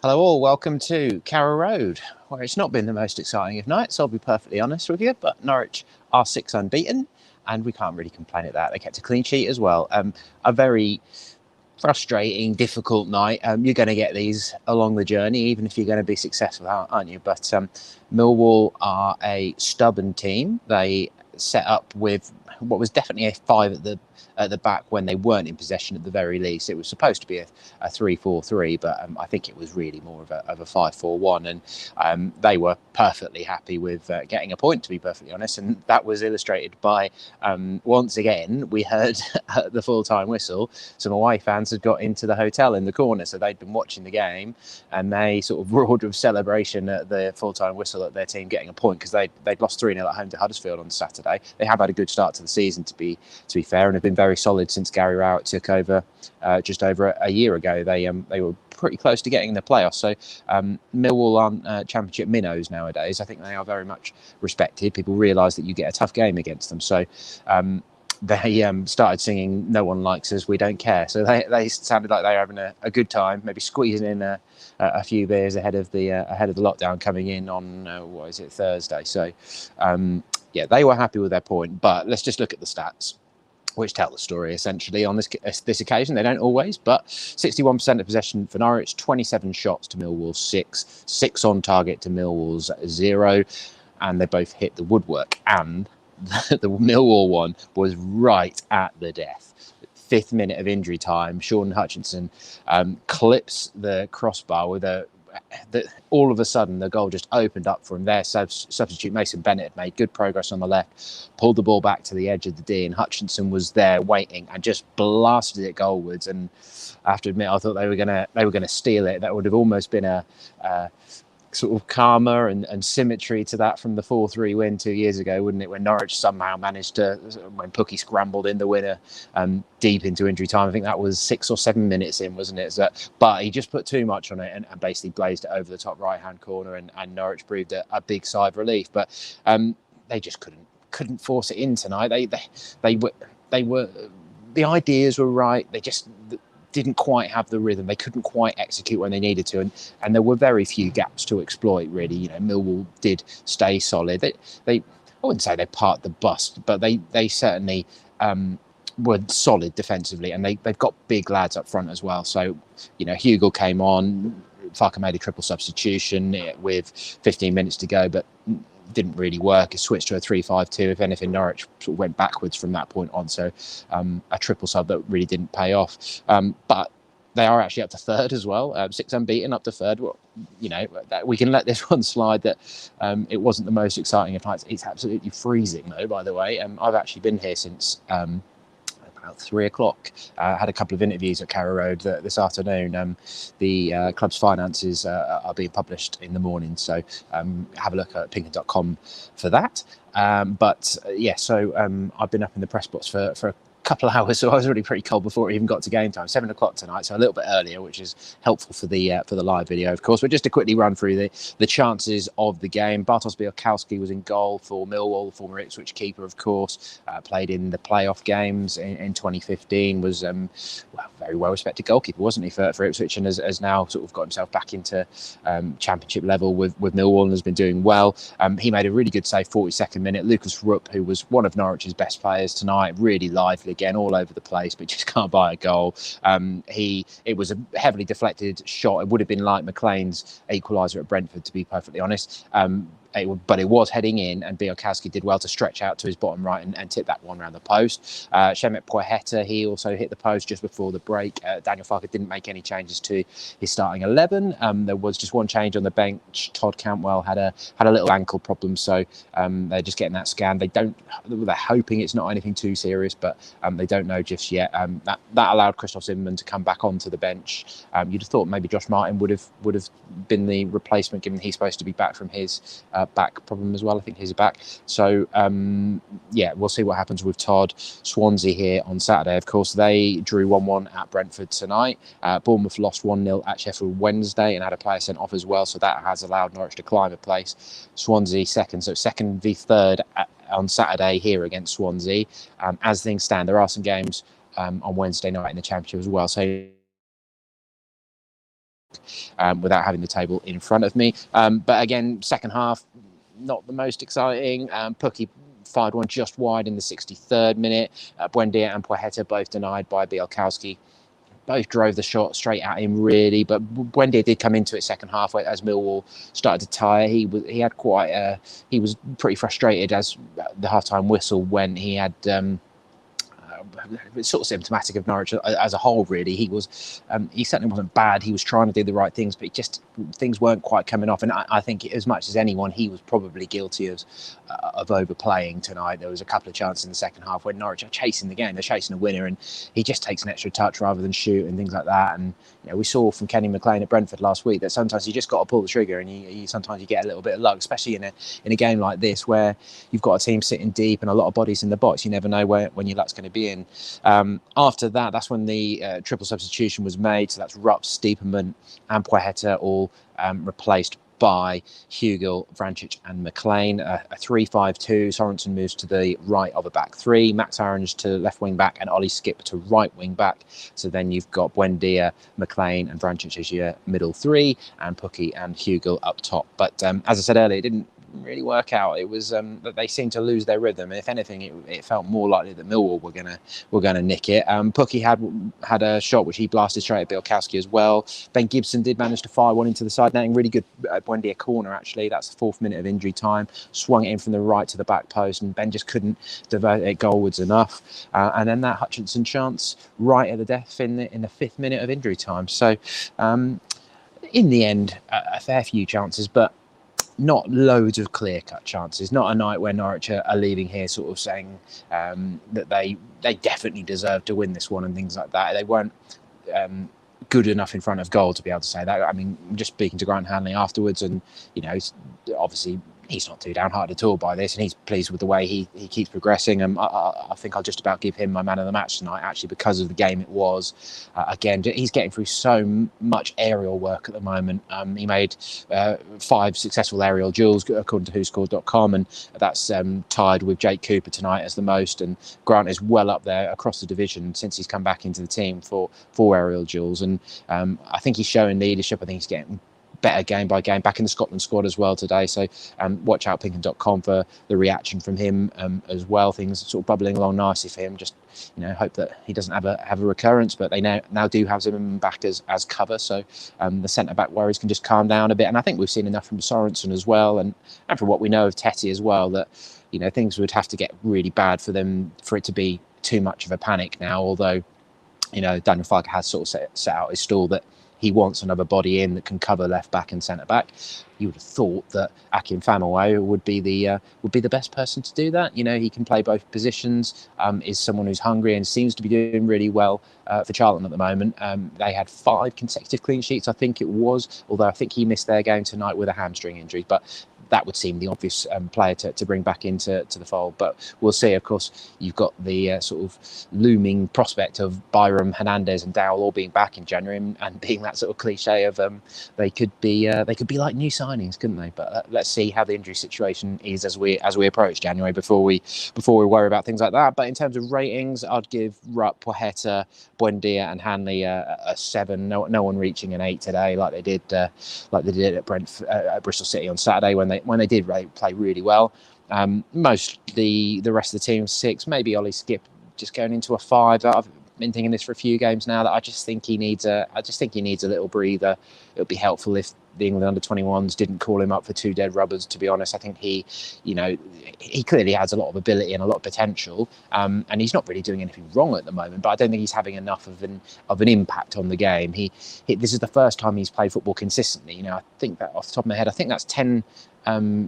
Hello all, welcome to Carrow Road, where it's not been the most exciting of nights, I'll be perfectly honest with you, but Norwich are 6 unbeaten, and we can't really complain at that. They kept a clean sheet as well. A very frustrating, difficult night. You're going to get these along the journey, even if you're going to be successful, aren't you? But Millwall are a stubborn team. They set up with what was definitely a 5 at the back when they weren't in possession at the very least. It was supposed to be a 3-4-3, but I think it was really more of a 5-4-1, and they were perfectly happy with getting a point, to be perfectly honest, and that was illustrated by once again we heard the full-time whistle. Some away fans had got into the hotel in the corner, so they'd been watching the game, and they sort of roared with celebration at the full-time whistle at their team getting a point, because they'd lost 3-0 at home to Huddersfield on Saturday. They have had a good start to the season, to be fair, and have been very solid since Gary Rowett took over just over a year ago. They were pretty close to getting in the playoffs. So Millwall aren't championship minnows nowadays. I think they are very much respected. People realise that you get a tough game against them. So they started singing "No One Likes Us, We Don't Care." So they sounded like they were having a good time, maybe squeezing in a few beers ahead of the lockdown coming in on Thursday. So yeah, they were happy with their point. But let's just look at the stats, which tell the story essentially on this occasion. They don't always, but 61% of possession for Norwich, 27 shots to Millwall's 6 on target to Millwall's 0, and they both hit the woodwork. And the Millwall one was right at the death. 5th minute of injury time, Sean Hutchinson clips the crossbar with all of a sudden the goal just opened up for him. Their substitute Mason Bennett had made good progress on the left, pulled the ball back to the edge of the D, and Hutchinson was there waiting and just blasted it goalwards. And I have to admit, I thought they were gonna steal it. That would have almost been a sort of karma and symmetry to that from the 4-3 win 2 years ago, wouldn't it? When Norwich somehow managed to, when Pookie scrambled in the winner deep into injury time. I think that was 6 or 7 minutes in, wasn't it? So, but he just put too much on it and basically blazed it over the top right-hand corner, and Norwich proved a big sigh of relief. But they just couldn't force it in tonight. They were the ideas were right. They just didn't quite have the rhythm. They couldn't quite execute when they needed to, and there were very few gaps to exploit, really. You know, Millwall did stay solid. They I wouldn't say they parked the bus, but they certainly were solid defensively, and they've got big lads up front as well. So, you know, Hugill came on, Farker made a triple substitution with 15 minutes to go, but didn't really work. It switched to a 3-5-2. If anything, Norwich sort of went backwards from that point on. So a triple sub that really didn't pay off. But they are actually up to third as well. 6 unbeaten, up to third. Well, you know, we can let this one slide. That it wasn't the most exciting of nights. It's absolutely freezing, though, by the way. I've actually been here since about 3 o'clock. Had a couple of interviews at Carrow Road this afternoon. The club's finances are being published in the morning, so have a look at pinker.com for that. But I've been up in the press box for a couple of hours, so I was already pretty cold before it even got to game time. 7 o'clock tonight, so a little bit earlier, which is helpful for the live video, of course. But just to quickly run through the chances of the game. Bartosz Białkowski was in goal for Millwall, the former Ipswich keeper, of course. Played in the playoff games in 2015. Was very well respected goalkeeper, wasn't he, for Ipswich, and has now sort of got himself back into championship level with Millwall and has been doing well. He made a really good save 42nd minute. Lucas Rupp, who was one of Norwich's best players tonight, really lively again, all over the place, but just can't buy a goal. It was a heavily deflected shot. It would have been like McLean's equaliser at Brentford, to be perfectly honest. But it was heading in, and Białkowski did well to stretch out to his bottom right and tip that one around the post. Shemet Poiheta, he also hit the post just before the break. Daniel Farker didn't make any changes to his starting 11. There was just one change on the bench. Todd Cantwell had a little ankle problem, so they're just getting that scan. They're hoping it's not anything too serious, but they don't know just yet. That allowed Christoph Zimmermann to come back onto the bench. You'd have thought maybe Josh Martin would have been the replacement, given he's supposed to be back from his back problem as well. I think he's back. So we'll see what happens with Todd. Swansea here on Saturday, of course, they drew 1-1 at Brentford tonight. Bournemouth lost 1-0 at Sheffield Wednesday and had a player sent off as well, so that has allowed Norwich to climb a place. Swansea second, so second v third on Saturday here against Swansea. As things stand, there are some games on Wednesday night in the Championship as well, so without having the table in front of me. But again, second half, not the most exciting. Pukki fired one just wide in the 63rd minute. Buendia and Poeta both denied by Bielkowski. Both drove the shot straight at him, really, but Buendia did come into it second half as Millwall started to tire. He was pretty frustrated as the half-time whistle when he had. It's sort of symptomatic of Norwich as a whole, really. He certainly wasn't bad. He was trying to do the right things, but things weren't quite coming off. And I think, as much as anyone, he was probably guilty of overplaying tonight. There was a couple of chances in the second half when Norwich are chasing the game, they're chasing a winner, and he just takes an extra touch rather than shoot and things like that. And we saw from Kenny McLean at Brentford last week that sometimes you just got to pull the trigger, and sometimes you get a little bit of luck, especially in a game like this where you've got a team sitting deep and a lot of bodies in the box. You never know when your luck's going to be in. After that's when the triple substitution was made. So that's Rupp, Stiepermann and Poeta all replaced by Hugill, Vrancic and McLean. A 3-5-2. Sorensen moves to the right of a back three. Max Aarons to left wing back and Ollie Skip to right wing back. So then you've got Buendia, McLean and Vrancic as your middle three, and Pukki and Hugill up top. But as I said earlier, it didn't really work out. It was that they seemed to lose their rhythm. If anything, it felt more likely that Millwall were gonna nick it. Pukki had a shot which he blasted straight at Bielkowski as well. Ben Gibson did manage to fire one into the side netting. Really good Buendia corner, actually. That's the 4th minute of injury time. Swung it in from the right to the back post, and Ben just couldn't divert it goalwards enough. And then that Hutchinson chance right at the death in the 5th minute of injury time. So in the end, a fair few chances, but not loads of clear-cut chances. Not a night where Norwich are leaving here sort of saying that they definitely deserve to win this one and things like that. They weren't good enough in front of goal to be able to say that. I mean, just speaking to Grant Hanley afterwards, and obviously he's not too downhearted at all by this, and he's pleased with the way he keeps progressing. I think I'll just about give him my man of the match tonight, actually, because of the game it was. Again, he's getting through so much aerial work at the moment. He made 5 successful aerial duels, according to WhoScored.com, and that's tied with Jake Cooper tonight as the most. And Grant is well up there across the division since he's come back into the team for aerial duels. And I think he's showing leadership. I think he's getting better game by game, back in the Scotland squad as well today. So watch out Pinkham.com for the reaction from him as well. Things sort of bubbling along nicely for him. Just hope that he doesn't have a recurrence, but they now do have him back as cover. So the centre back worries can just calm down a bit. And I think we've seen enough from Sorensen as well, and from what we know of Tetty as well, that things would have to get really bad for it to be too much of a panic now. Although Daniel Farke has sort of set out his stall that he wants another body in that can cover left back and centre back. You would have thought that Akin Famewo would be the best person to do that. He can play both positions. Is someone who's hungry and seems to be doing really well for Charlton at the moment. They had 5 consecutive clean sheets, I think it was. Although I think he missed their game tonight with a hamstring injury, but that would seem the obvious player to bring back into the fold. But we'll see. Of course, you've got the sort of looming prospect of Byram, Hernandez, and Dowell all being back in January, and being that sort of cliche of they could be like new signings, couldn't they? But let's see how the injury situation is as we approach January before we worry about things like that. But in terms of ratings, I'd give Rupp, Poeta, Buendia, and Hanley a 7. No one reaching an 8 today, like they did at Bristol City on Saturday when they did play really well. Mostly the rest of the team 6, maybe Ollie Skip just going into a 5. I've been thinking this for a few games now, that I just think he needs a little breather. It would be helpful if the England under-21s didn't call him up for 2 dead rubbers, to be honest. I think he clearly has a lot of ability and a lot of potential, and he's not really doing anything wrong at the moment, but I don't think he's having enough of an impact on the game. This is the first time he's played football consistently. I think that off the top of my head, I think that's 10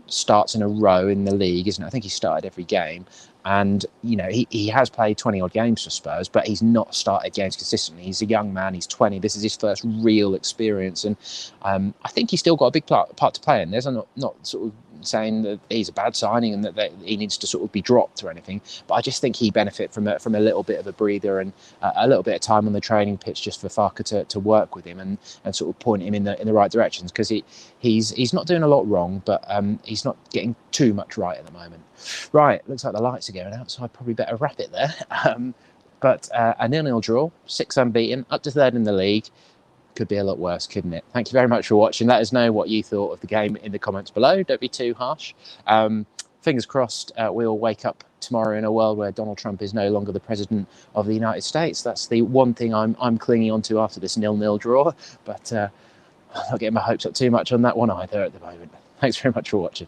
starts in a row in the league, isn't it? I think he started every game. And, he has played 20 odd games for Spurs, but he's not started games consistently. He's a young man. He's 20. This is his first real experience. And I think he's still got a big part to play in this. I'm not sort of saying that he's a bad signing and that he needs to sort of be dropped or anything. But I just think he benefit from a little bit of a breather and a little bit of time on the training pitch just for Farke to work with him and sort of point him in the right directions, because he's not doing a lot wrong, but he's not getting too much right at the moment. Right, looks like the lights are going out, so I probably better wrap it there. But a 0-0 draw, 6 unbeaten, up to 3rd in the league. Could be a lot worse, couldn't it? Thank you very much for watching. Let us know what you thought of the game in the comments below. Don't be too harsh. Fingers crossed we'll wake up tomorrow in a world where Donald Trump is no longer the president of the United States. That's the one thing I'm clinging on to after this 0-0 draw. But I'm not getting my hopes up too much on that one either at the moment. Thanks very much for watching.